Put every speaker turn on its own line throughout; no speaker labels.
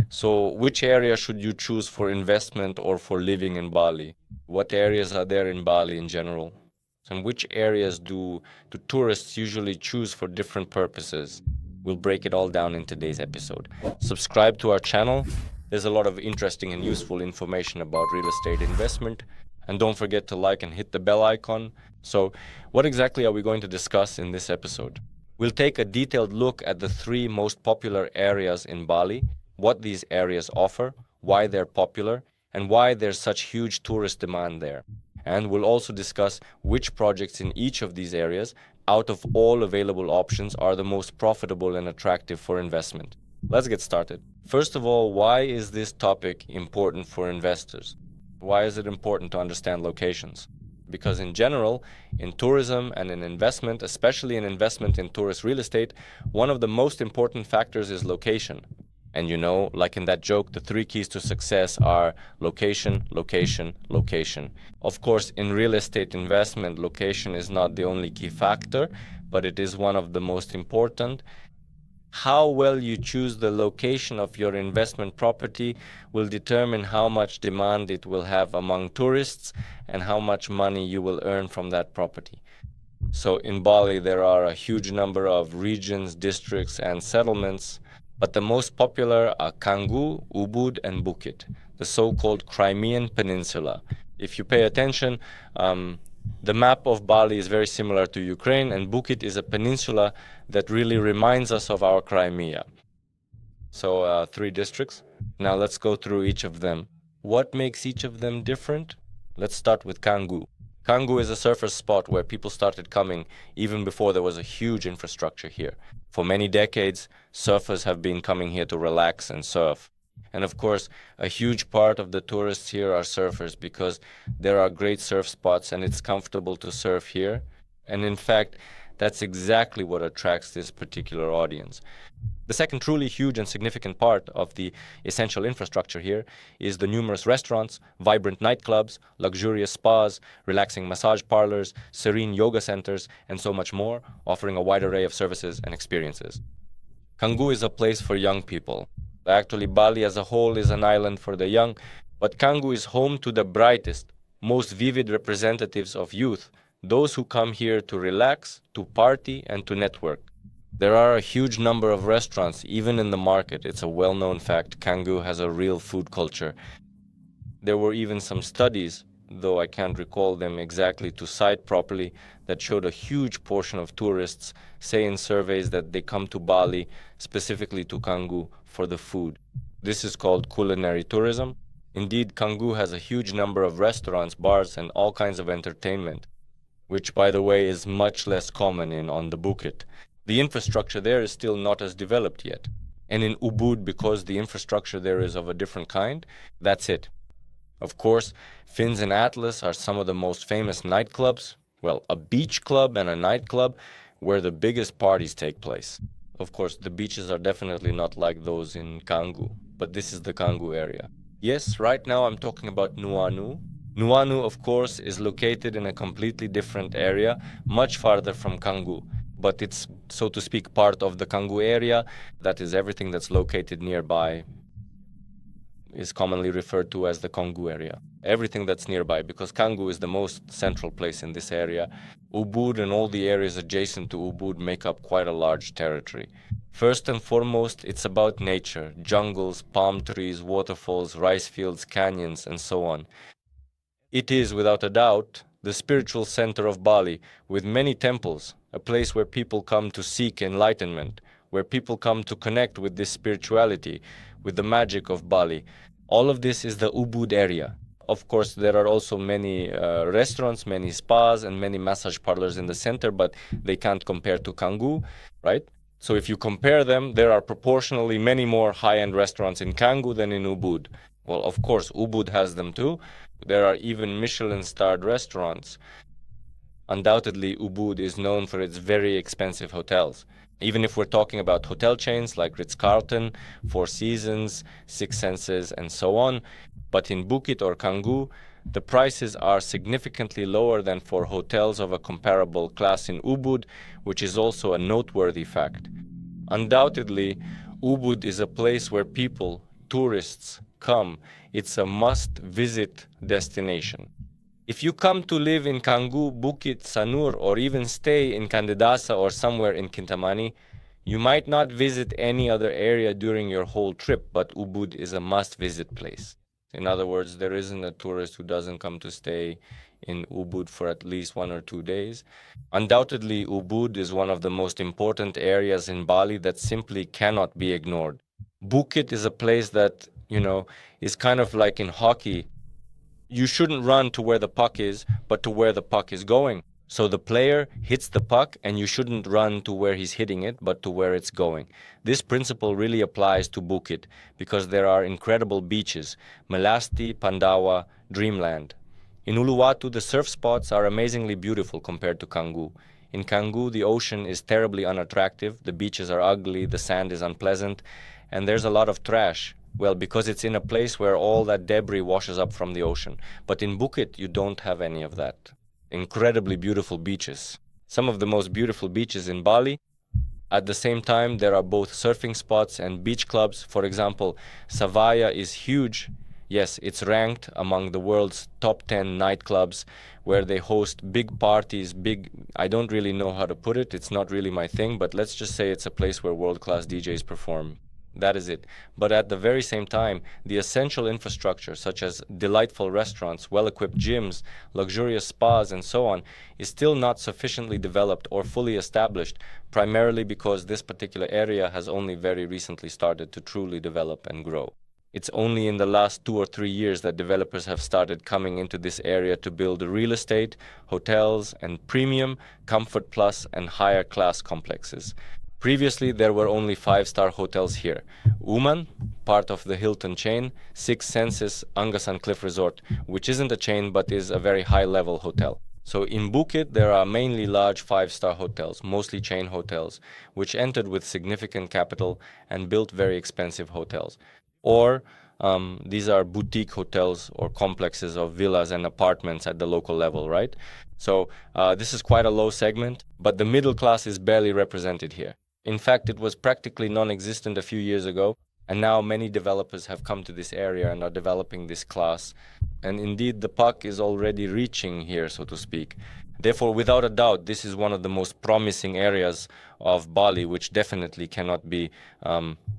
So which area should you choose for investment or for living in Bali? What areas are there in Bali in general? And which areas do tourists usually choose for different purposes? We'll break it all down in today's episode. Subscribe to our channel. There's a lot of interesting and useful information about real estate investment. And don't forget to like and hit the bell icon. So, what exactly are we going to discuss in this episode? We'll take a detailed look at the three most popular areas in Bali, what these areas offer, why they're popular, and why there's such huge tourist demand there. And we'll also discuss which projects in each of these areas, out of all available options, are the most profitable and attractive for investment. Let's get started. First of all, why is this topic important for investors? Why is it important to understand locations? Because in general, in tourism and in investment, especially in investment in tourist real estate, one of the most important factors is location. And like in that joke, the three keys to success are location, location, location. Of course, in real estate investment, location is not the only key factor, but it is one of the most important. How well you choose the location of your investment property will determine how much demand it will have among tourists and how much money you will earn from that property. So in Bali, there are a huge number of regions, districts, and settlements, but the most popular are Canggu, Ubud, and Bukit, the so-called Crimean Peninsula. If you pay attention, the map of Bali is very similar to Ukraine, and Bukit is a peninsula that really reminds us of our Crimea. So, three districts. Now let's go through each of them. What makes each of them different? Let's start with Canggu. Canggu is a surfer spot where people started coming even before there was a huge infrastructure here. For many decades, surfers have been coming here to relax and surf. And of course, a huge part of the tourists here are surfers because there are great surf spots and it's comfortable to surf here. And in fact, that's exactly what attracts this particular audience. The second truly huge and significant part of the essential infrastructure here is the numerous restaurants, vibrant nightclubs, luxurious spas, relaxing massage parlors, serene yoga centers, and so much more, offering a wide array of services and experiences. Canggu is a place for young people. Actually, Bali as a whole is an island for the young, but Canggu is home to the brightest, most vivid representatives of youth, those who come here to relax, to party, and to network. There are a huge number of restaurants, even in the market. It's a well-known fact. Canggu has a real food culture. There were even some studies, though I can't recall them exactly to cite properly, that showed a huge portion of tourists say in surveys that they come to Bali, specifically to Canggu, for the food. This is called culinary tourism. Indeed, Canggu has a huge number of restaurants, bars, and all kinds of entertainment, which, by the way, is much less common on the Bukit. The infrastructure there is still not as developed yet. And in Ubud, because the infrastructure there is of a different kind, that's it. Of course, Fins and Atlas are some of the most famous nightclubs. Well, a beach club and a nightclub where the biggest parties take place. Of course, the beaches are definitely not like those in Canggu, but this is the Canggu area. Yes, right now I'm talking about Nuanu. Nuanu, of course, is located in a completely different area, much farther from Canggu. But it's, so to speak, part of the Canggu area. That is, everything that's located nearby is commonly referred to as the Canggu area. Everything that's nearby, because Canggu is the most central place in this area. Ubud and all the areas adjacent to Ubud make up quite a large territory. First and foremost, it's about nature, jungles, palm trees, waterfalls, rice fields, canyons, and so on. It is, without a doubt, the spiritual center of Bali, with many temples, a place where people come to seek enlightenment, where people come to connect with this spirituality, with the magic of Bali. All of this is the Ubud area. Of course, there are also many restaurants, many spas, and many massage parlors in the center, but they can't compare to Canggu, right? So if you compare them, there are proportionally many more high-end restaurants in Canggu than in Ubud. Well, of course, Ubud has them too. There are even Michelin-starred restaurants. Undoubtedly, Ubud is known for its very expensive hotels. Even if we're talking about hotel chains like Ritz-Carlton, Four Seasons, Six Senses, and so on, but in Bukit or Canggu, the prices are significantly lower than for hotels of a comparable class in Ubud, which is also a noteworthy fact. Undoubtedly, Ubud is a place where people, tourists come, it's a must-visit destination. If you come to live in Canggu, Bukit, Sanur, or even stay in Candidasa or somewhere in Kintamani, you might not visit any other area during your whole trip, but Ubud is a must-visit place. In other words, there isn't a tourist who doesn't come to stay in Ubud for at least 1 or 2 days. Undoubtedly, Ubud is one of the most important areas in Bali that simply cannot be ignored. Bukit is a place that, is kind of like in hockey. You shouldn't run to where the puck is, but to where the puck is going. So the player hits the puck, and you shouldn't run to where he's hitting it, but to where it's going. This principle really applies to Bukit because there are incredible beaches, Melasti, Pandawa, Dreamland. In Uluwatu, the surf spots are amazingly beautiful compared to Canggu. In Canggu, the ocean is terribly unattractive, the beaches are ugly, the sand is unpleasant, and there's a lot of trash. Well, because it's in a place where all that debris washes up from the ocean. But in Bukit, you don't have any of that. Incredibly beautiful beaches. Some of the most beautiful beaches in Bali. At the same time, there are both surfing spots and beach clubs. For example, Savaya is huge. Yes, it's ranked among the world's top 10 nightclubs where they host big parties, I don't really know how to put it. It's not really my thing, but let's just say it's a place where world-class DJs perform. That is it. But at the very same time, the essential infrastructure, such as delightful restaurants, well-equipped gyms, luxurious spas, and so on, is still not sufficiently developed or fully established, primarily because this particular area has only very recently started to truly develop and grow. It's only in the last 2 or 3 years that developers have started coming into this area to build real estate, hotels, and premium, comfort plus, and higher class complexes. Previously, there were only 5-star hotels here. Uman, part of the Hilton chain, Six Senses Angasan Cliff Resort, which isn't a chain but is a very high-level hotel. So in Bukit, there are mainly large 5-star hotels, mostly chain hotels, which entered with significant capital and built very expensive hotels. Or these are boutique hotels or complexes of villas and apartments at the local level, right? So this is quite a low segment, but the middle class is barely represented here. In fact, it was practically non-existent a few years ago, and now many developers have come to this area and are developing this class. And indeed, the puck is already reaching here, so to speak. Therefore, without a doubt, this is one of the most promising areas of Bali, which definitely cannot be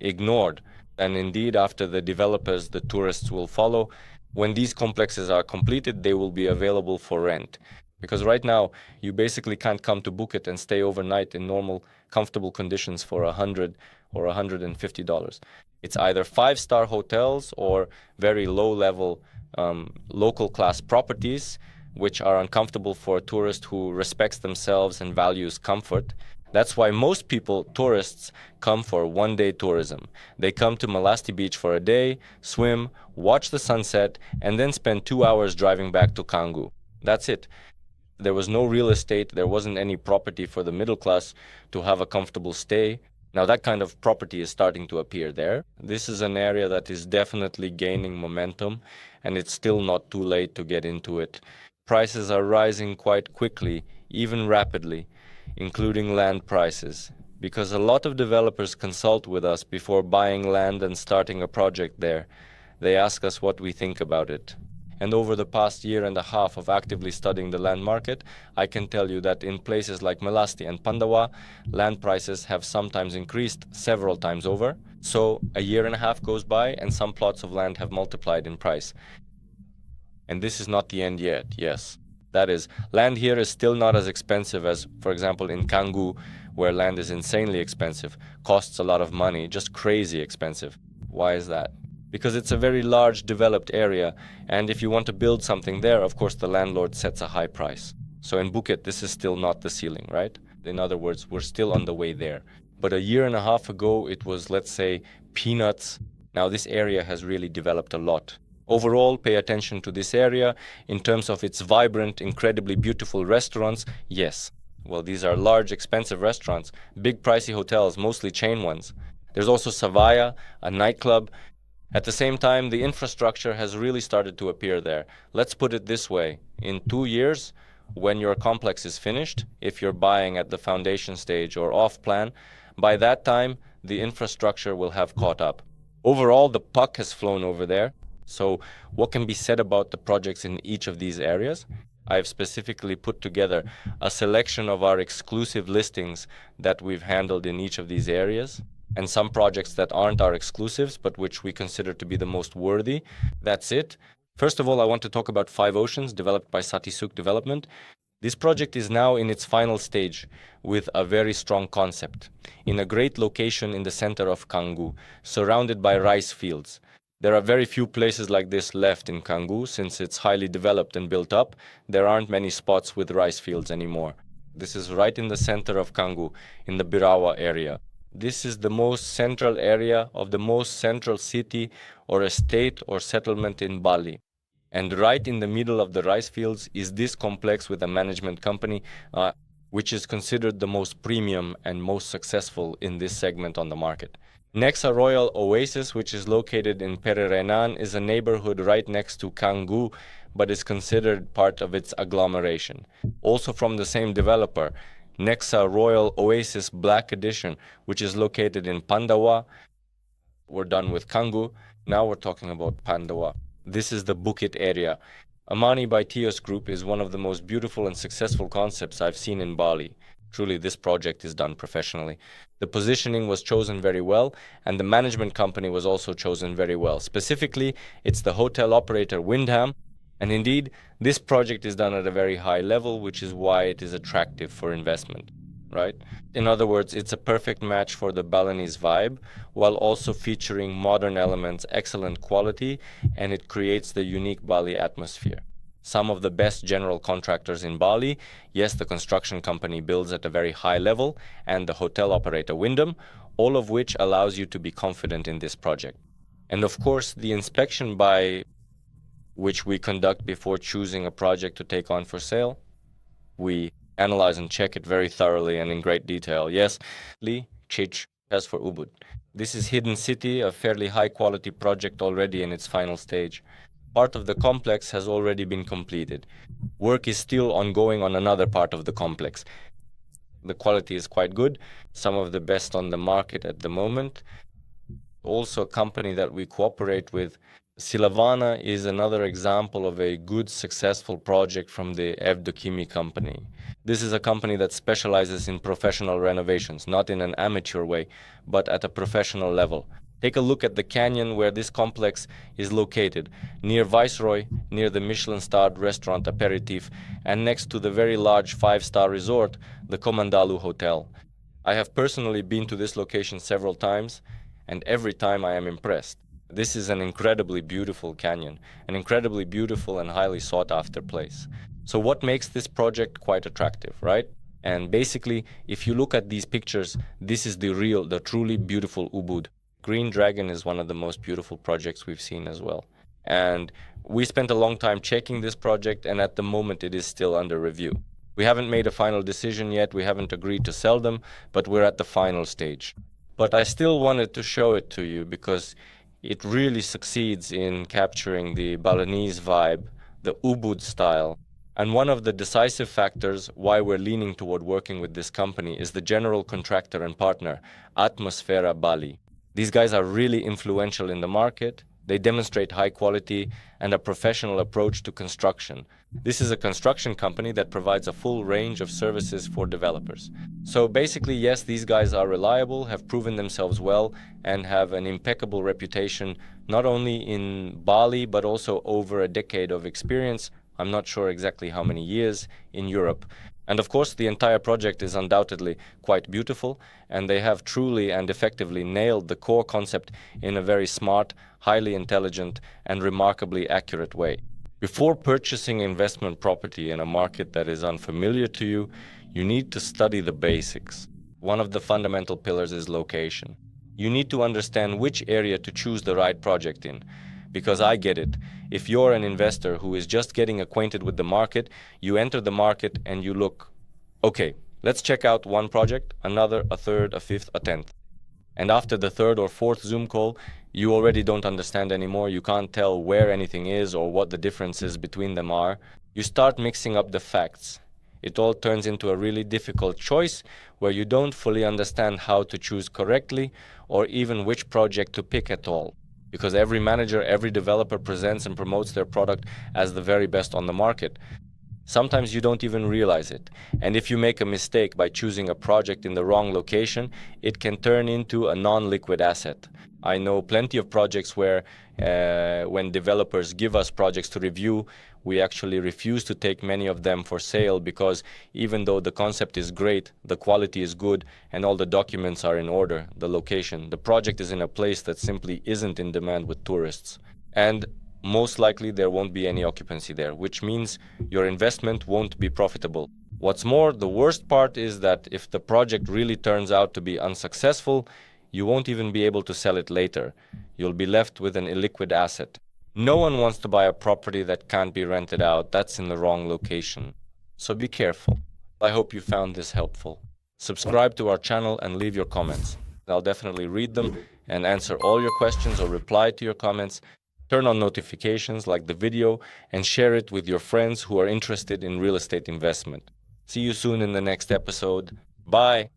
ignored. And indeed, after the developers, the tourists will follow. When these complexes are completed, they will be available for rent. Because right now, you basically can't come to Bukit and stay overnight in normal, comfortable conditions for $100 or $150. It's either 5-star hotels or very low-level local class properties, which are uncomfortable for a tourist who respects themselves and values comfort. That's why most people, tourists, come for one-day tourism. They come to Melasti Beach for a day, swim, watch the sunset, and then spend 2 hours driving back to Canggu. That's it. There was no real estate, there wasn't any property for the middle class to have a comfortable stay. Now that kind of property is starting to appear there. This is an area that is definitely gaining momentum, and it's still not too late to get into it. Prices are rising quite quickly, even rapidly, including land prices, because a lot of developers consult with us before buying land and starting a project there. They ask us what we think about it. And over the past year and a half of actively studying the land market, I can tell you that in places like Melasti and Pandawa, land prices have sometimes increased several times over. So a year and a half goes by and some plots of land have multiplied in price. And this is not the end yet, yes. That is, land here is still not as expensive as, for example, in Canggu, where land is insanely expensive, costs a lot of money, just crazy expensive. Why is that? Because it's a very large developed area, and if you want to build something there, of course the landlord sets a high price. So in Bukit, this is still not the ceiling, right? In other words, we're still on the way there. But a year and a half ago, it was, let's say, peanuts. Now this area has really developed a lot. Overall, pay attention to this area. In terms of its vibrant, incredibly beautiful restaurants, yes. Well, these are large, expensive restaurants, big pricey hotels, mostly chain ones. There's also Savaya, a nightclub. At the same time, the infrastructure has really started to appear there. Let's put it this way. In 2 years, when your complex is finished, if you're buying at the foundation stage or off plan, by that time, the infrastructure will have caught up. Overall, the puck has flown over there. So what can be said about the projects in each of these areas? I've specifically put together a selection of our exclusive listings that we've handled in each of these areas, and some projects that aren't our exclusives, but which we consider to be the most worthy. That's it. First of all, I want to talk about Five Oceans, developed by Satisuk Development. This project is now in its final stage with a very strong concept, in a great location in the center of Canggu, surrounded by rice fields. There are very few places like this left in Canggu since it's highly developed and built up. There aren't many spots with rice fields anymore. This is right in the center of Canggu, in the Birawa area. This is the most central area of the most central city or estate or settlement in Bali. And right in the middle of the rice fields is this complex with a management company, which is considered the most premium and most successful in this segment on the market. Nexa Royal Oasis, which is located in Pererenan, is a neighborhood right next to Canggu, but is considered part of its agglomeration. Also from the same developer, Nexa Royal Oasis Black Edition, which is located in Pandawa. We're done with Canggu. Now we're talking about Pandawa. This is the Bukit area. Amani by Tios Group is one of the most beautiful and successful concepts I've seen in Bali. Truly, this project is done professionally. The positioning was chosen very well, and the management company was also chosen very well. Specifically, it's the hotel operator Windham, and indeed, this project is done at a very high level, which is why it is attractive for investment, right? In other words, it's a perfect match for the Balinese vibe, while also featuring modern elements, excellent quality, and it creates the unique Bali atmosphere. Some of the best general contractors in Bali. Yes, the construction company builds at a very high level, and the hotel operator Wyndham, all of which allows you to be confident in this project. And of course, the inspection by which we conduct before choosing a project to take on for sale, we analyze and check it very thoroughly and in great detail. Yes, Lee, Chich, as for Ubud. This is Hidden City, a fairly high quality project already in its final stage. Part of the complex has already been completed. Work is still ongoing on another part of the complex. The quality is quite good, some of the best on the market at the moment. Also a company that we cooperate with, Silavana, is another example of a good, successful project from the Evdokimi company. This is a company that specializes in professional renovations, not in an amateur way, but at a professional level. Take a look at the canyon where this complex is located, near Viceroy, near the Michelin-starred restaurant Aperitif, and next to the very large 5-star resort, the Komandalu Hotel. I have personally been to this location several times, and every time I am impressed. This is an incredibly beautiful canyon, an incredibly beautiful and highly sought-after place. So what makes this project quite attractive, right? And basically, if you look at these pictures, this is the truly beautiful Ubud. Green Dragon is one of the most beautiful projects we've seen as well. And we spent a long time checking this project, and at the moment it is still under review. We haven't made a final decision yet, we haven't agreed to sell them, but we're at the final stage. But I still wanted to show it to you because it really succeeds in capturing the Balinese vibe, the Ubud style. And one of the decisive factors why we're leaning toward working with this company is the general contractor and partner, Atmosfera Bali. These guys are really influential in the market. They demonstrate high quality and a professional approach to construction. This is a construction company that provides a full range of services for developers. So basically, yes, these guys are reliable, have proven themselves well, and have an impeccable reputation, not only in Bali, but also over a decade of experience. I'm not sure exactly how many years in Europe. And of course, the entire project is undoubtedly quite beautiful, and they have truly and effectively nailed the core concept in a very smart, highly intelligent, and remarkably accurate way. Before purchasing investment property in a market that is unfamiliar to you, you need to study the basics. One of the fundamental pillars is location. You need to understand which area to choose the right project in. Because I get it. If you're an investor who is just getting acquainted with the market, you enter the market and you look, okay, let's check out one project, another, a third, a fifth, a 10th. And after the third or fourth Zoom call, you already don't understand anymore. You can't tell where anything is or what the differences between them are. You start mixing up the facts. it all turns into a really difficult choice where you don't fully understand how to choose correctly or even which project to pick at all. Because every manager, every developer presents and promotes their product as the very best on the market. Sometimes you don't even realize it. And if you make a mistake by choosing a project in the wrong location, it can turn into a non-liquid asset. I know plenty of projects where when developers give us projects to review, we actually refuse to take many of them for sale because even though the concept is great, the quality is good, and all the documents are in order, the location, the project is in a place that simply isn't in demand with tourists. And most likely there won't be any occupancy there, which means your investment won't be profitable. What's more, the worst part is that if the project really turns out to be unsuccessful, you won't even be able to sell it later. You'll be left with an illiquid asset. No one wants to buy a property that can't be rented out. That's in the wrong location. So be careful. I hope you found this helpful. Subscribe to our channel and leave your comments. I'll definitely read them and answer all your questions or reply to your comments. Turn on notifications, like the video, and share it with your friends who are interested in real estate investment. See you soon in the next episode. Bye!